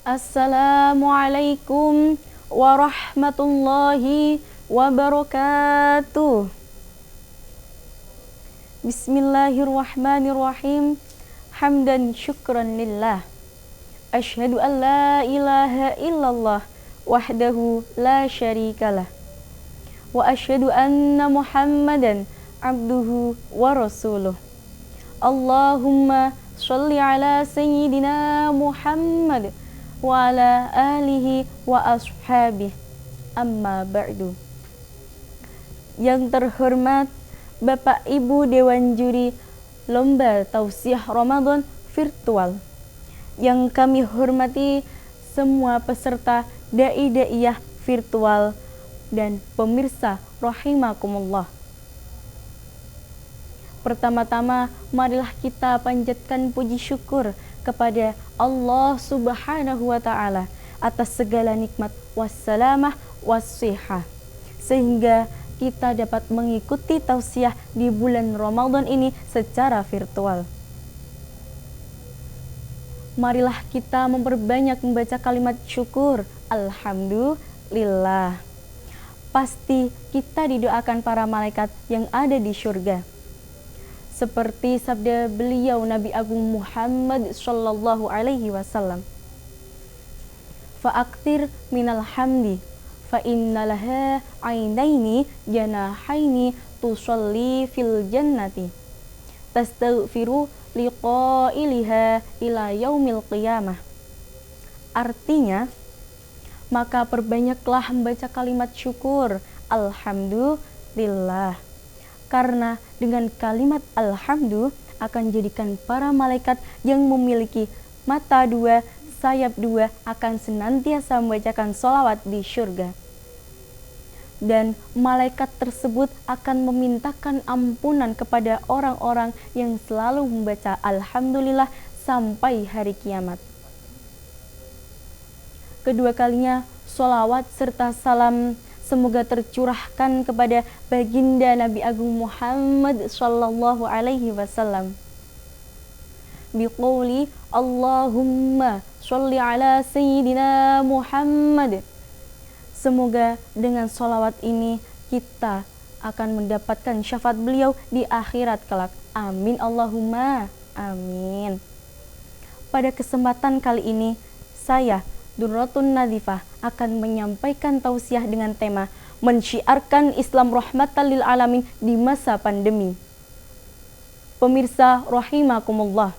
Assalamualaikum warahmatullahi wabarakatuh. Bismillahirrahmanirrahim. Hamdan syukran lillah. Asyhadu an la ilaha illallah wahdahu la syarikalah. Wa asyhadu anna Muhammadan abduhu wa rasuluh. Allahumma sholli ala sayyidina Muhammad wa ala alihi wa ashabih. Amma ba'du. Yang terhormat Bapak Ibu Dewan Juri Lomba Tausiah Ramadan Virtual, yang kami hormati semua peserta dai-daiyah virtual dan pemirsa rahimakumullah. Pertama-tama, marilah kita panjatkan puji syukur kepada Allah Subhanahu wa Ta'ala atas segala nikmat wassalamah wassihah, sehingga kita dapat mengikuti tausiah di bulan Ramadan ini secara virtual. Marilah kita memperbanyak membaca kalimat syukur. Alhamdulillah. Pasti kita didoakan para malaikat yang ada di surga. Seperti sabda beliau Nabi Agung Muhammad sallallahu alaihi wasallam. Fa'aktir minal hamdi fa innalaha ainaini janahaini tusalli fil jannati tastaghfiru liqailiha ila yaumil qiyamah. Artinya, maka perbanyaklah membaca kalimat syukur alhamdulillah, karena dengan kalimat alhamdulillah akan jadikan para malaikat yang memiliki mata dua, sayap dua akan senantiasa membacakan sholawat di surga. Dan malaikat tersebut akan memintakan ampunan kepada orang-orang yang selalu membaca alhamdulillah sampai hari kiamat. Kedua kalinya, sholawat serta salam semoga tercurahkan kepada baginda Nabi Agung Muhammad sallallahu alaihi wasallam. Biqouli Allahumma sholli ala sayyidina Muhammad. Semoga dengan sholawat ini kita akan mendapatkan syafaat beliau di akhirat kelak. Amin Allahumma amin. Pada kesempatan kali ini, saya Durratun Nadhifah akan menyampaikan tausiah dengan tema mensyiarkan Islam rahmatan lil alamin di masa pandemi. Pemirsa rahimakumullah,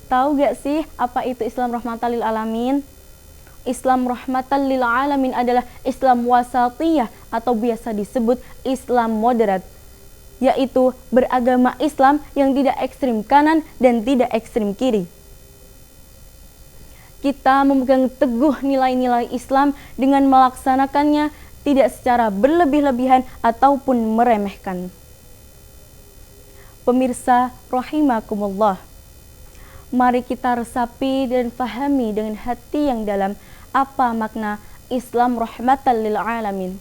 tahu gak sih apa itu Islam rahmatan lil alamin? Islam rahmatan lil alamin adalah Islam wasatiyah atau biasa disebut Islam moderat, yaitu beragama Islam yang tidak ekstrim kanan dan tidak ekstrim kiri. Kita memegang teguh nilai-nilai Islam dengan melaksanakannya tidak secara berlebih-lebihan ataupun meremehkan. Pemirsa rahimakumullah, mari kita resapi dan fahami dengan hati yang dalam apa makna Islam rahmatan lil alamin.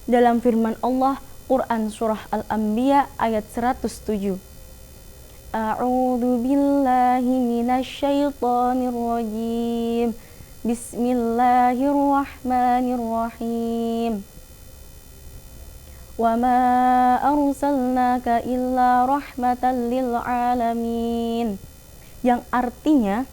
Dalam firman Allah, Quran surah Al-Anbiya ayat 107. A'udzu billahi minasyaitonir rajim. Bismillahirrahmanirrahim. Wa ma arsalnaka illa rahmatan lil alamin. Yang artinya,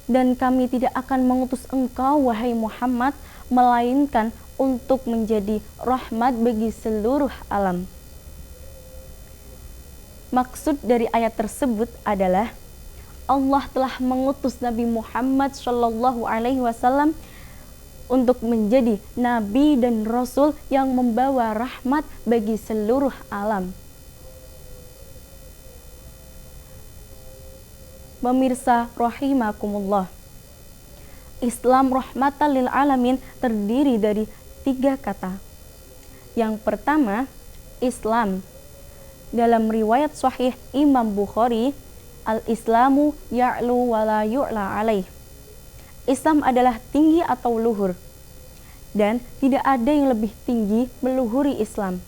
dan kami tidak akan mengutus engkau wahai Muhammad melainkan untuk menjadi rahmat bagi seluruh alam. Maksud dari ayat tersebut adalah Allah telah mengutus Nabi Muhammad sallallahu alaihi wasallam untuk menjadi nabi dan rasul yang membawa rahmat bagi seluruh alam. Pemirsa rahimakumullah, Islam rahmatan lil alamin terdiri dari 3 kata. Yang pertama, Islam. Dalam riwayat sahih Imam Bukhari, al-Islamu ya'lu wa la yu'la alaih. Islam adalah tinggi atau luhur, dan tidak ada yang lebih tinggi meluhuri Islam.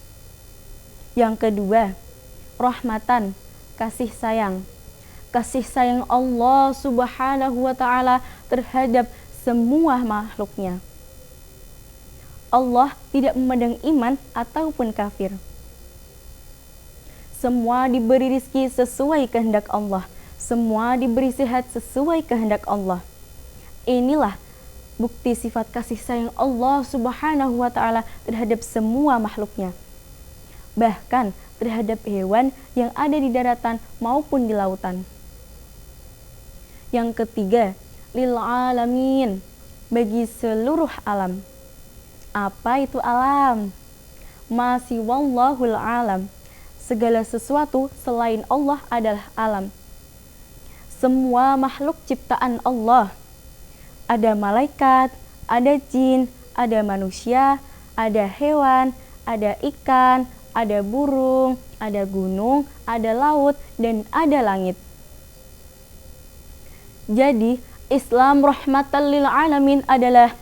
Yang kedua, rahmatan, kasih sayang. kasih sayang Allah Subhanahu wa Ta'ala terhadap semua makhluknya. Allah tidak memandang iman ataupun kafir. Semua diberi rizki sesuai kehendak Allah. Semua diberi sehat sesuai kehendak Allah. Inilah bukti sifat kasih sayang Allah Subhanahu wa Ta'ala terhadap semua makhluknya. Bahkan terhadap hewan yang ada di daratan maupun di lautan. Yang ketiga, lil alamin, bagi seluruh alam. Apa itu alam? Masih wallahul alam. Segala sesuatu selain Allah adalah alam. Semua makhluk ciptaan Allah. Ada malaikat, ada jin, ada manusia, ada hewan, ada ikan, ada burung, ada gunung, ada laut, dan ada langit. Jadi, Islam rahmatan lil alamin adalah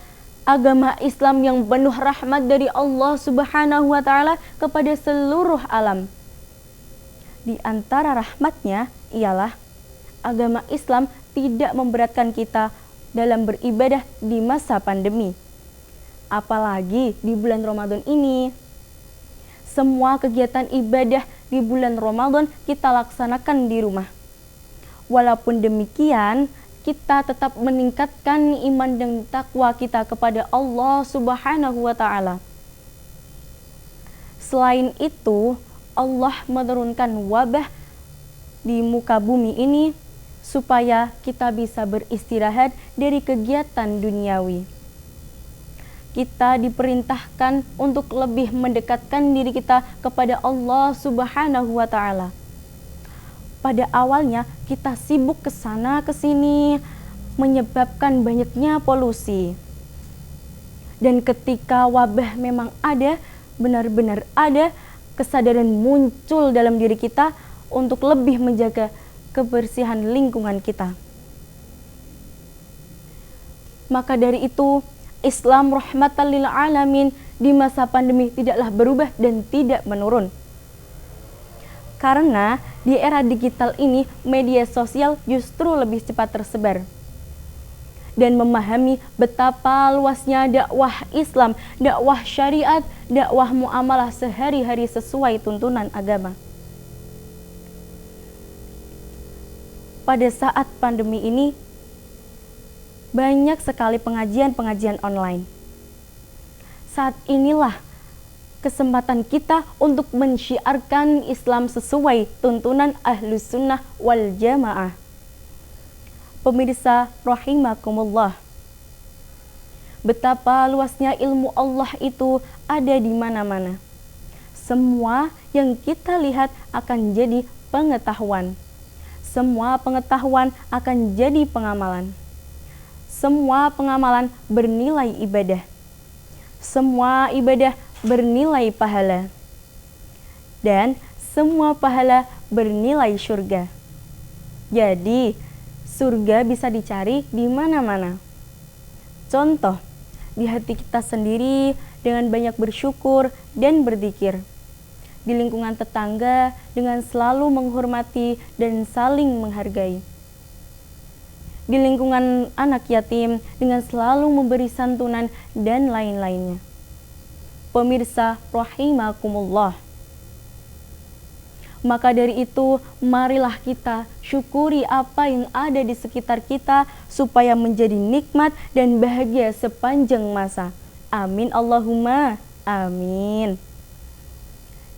agama Islam yang penuh rahmat dari Allah Subhanahu wa Ta'ala kepada seluruh alam. Di antara rahmatnya ialah agama Islam tidak memberatkan kita dalam beribadah di masa pandemi. Apalagi di bulan Ramadan ini. Semua kegiatan ibadah di bulan Ramadan kita laksanakan di rumah. Walaupun demikian, kita tetap meningkatkan iman dan takwa kita kepada Allah Subhanahu wa Ta'ala. Selain itu, Allah menurunkan wabah di muka bumi ini supaya kita bisa beristirahat dari kegiatan duniawi. Kita diperintahkan untuk lebih mendekatkan diri kita kepada Allah Subhanahu wa Ta'ala. Pada awalnya kita sibuk ke sana ke sini, menyebabkan banyaknya polusi. Dan ketika wabah memang ada, benar-benar ada, kesadaran muncul dalam diri kita untuk lebih menjaga kebersihan lingkungan kita. Maka dari itu, Islam rahmatan lil alamin di masa pandemi tidaklah berubah dan tidak menurun. Karena di era digital ini, media sosial justru lebih cepat tersebar. Dan memahami betapa luasnya dakwah Islam, dakwah syariat, dakwah muamalah sehari-hari sesuai tuntunan agama. Pada saat pandemi ini, banyak sekali pengajian-pengajian online. Saat inilah kesempatan kita untuk mensyiarkan Islam sesuai tuntunan Ahlus Sunnah wal Jamaah. Pemirsa rahimakumullah, betapa luasnya ilmu Allah itu ada di mana-mana. Semua yang kita lihat akan jadi pengetahuan. Semua pengetahuan akan jadi pengamalan. Semua pengamalan bernilai ibadah. Semua ibadah bernilai pahala. Dan semua pahala bernilai surga. Jadi, surga bisa dicari di mana-mana. Contoh, di hati kita sendiri dengan banyak bersyukur dan berzikir. Di lingkungan tetangga dengan selalu menghormati dan saling menghargai. Di lingkungan anak yatim dengan selalu memberi santunan dan lain-lainnya. Pemirsa rahimakumullah. Maka dari itu, marilah kita syukuri apa yang ada di sekitar kita supaya menjadi nikmat dan bahagia sepanjang masa. Amin Allahumma amin.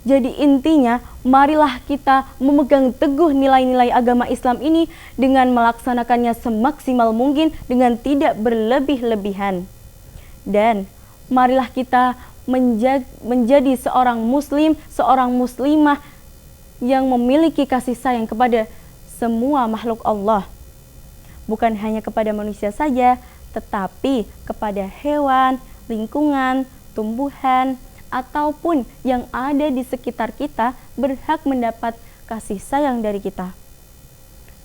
Jadi intinya, marilah kita memegang teguh nilai-nilai agama Islam ini dengan melaksanakannya semaksimal mungkin dengan tidak berlebih-lebihan. Dan marilah kita menjadi seorang muslim, seorang muslimah yang memiliki kasih sayang kepada semua makhluk Allah. Bukan hanya kepada manusia saja, tetapi kepada hewan, lingkungan, tumbuhan, ataupun yang ada di sekitar kita berhak mendapat kasih sayang dari kita.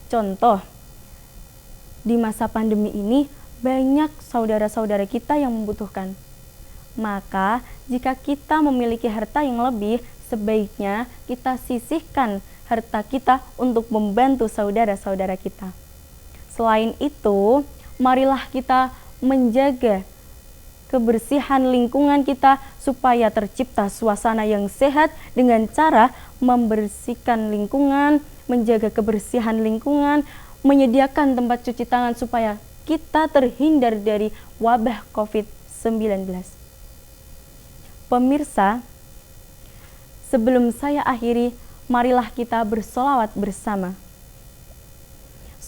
Contoh, di masa pandemi ini banyak saudara-saudara kita yang membutuhkan. Maka jika kita memiliki harta yang lebih, sebaiknya kita sisihkan harta kita untuk membantu saudara-saudara kita. Selain itu, marilah kita menjaga kebersihan lingkungan kita supaya tercipta suasana yang sehat dengan cara membersihkan lingkungan, menjaga kebersihan lingkungan, menyediakan tempat cuci tangan supaya kita terhindar dari wabah COVID-19. Pemirsa, sebelum saya akhiri, marilah kita bersolawat bersama.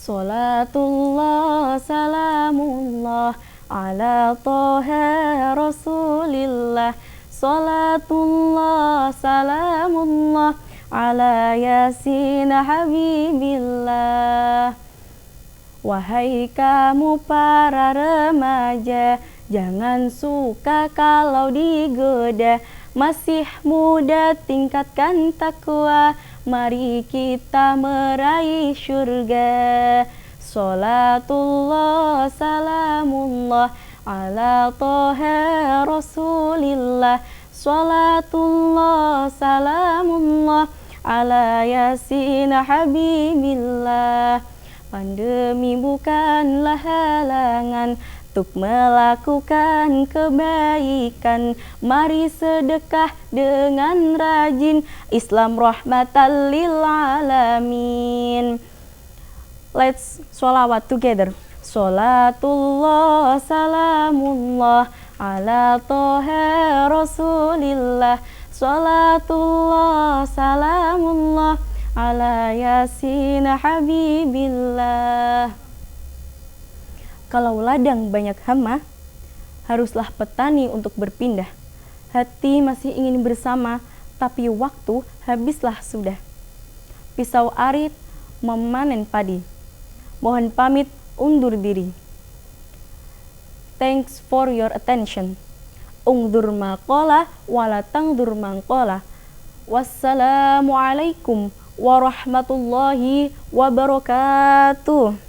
Salatullah salamullah ala Toha Rasulillah. Salatullah salamullah ala Yasin Habibillah. Wahai kamu para remaja, jangan suka kalau digoda. Masih muda tingkatkan takwa, mari kita meraih syurga. Salatullah salamullah ala Toha Rasulillah. Salatullah salamullah ala Yasin Habibillah. Pandemi bukanlah halangan untuk melakukan kebaikan. Mari sedekah dengan rajin, Islam rahmatan lil alamin. Let's sholawat together. Salatullah salamullah ala Toha Rasulillah. Salatullah salamullah ala Yasin Habibillah. Kalau ladang banyak hama, haruslah petani untuk berpindah. Hati masih ingin bersama, tapi waktu habislah sudah. Pisau arit memanen padi. Mohon pamit undur diri. Thanks for your attention. Ungdur maqala wala tangdur mangqala. Wassalamualaikum warahmatullahi wabarakatuh.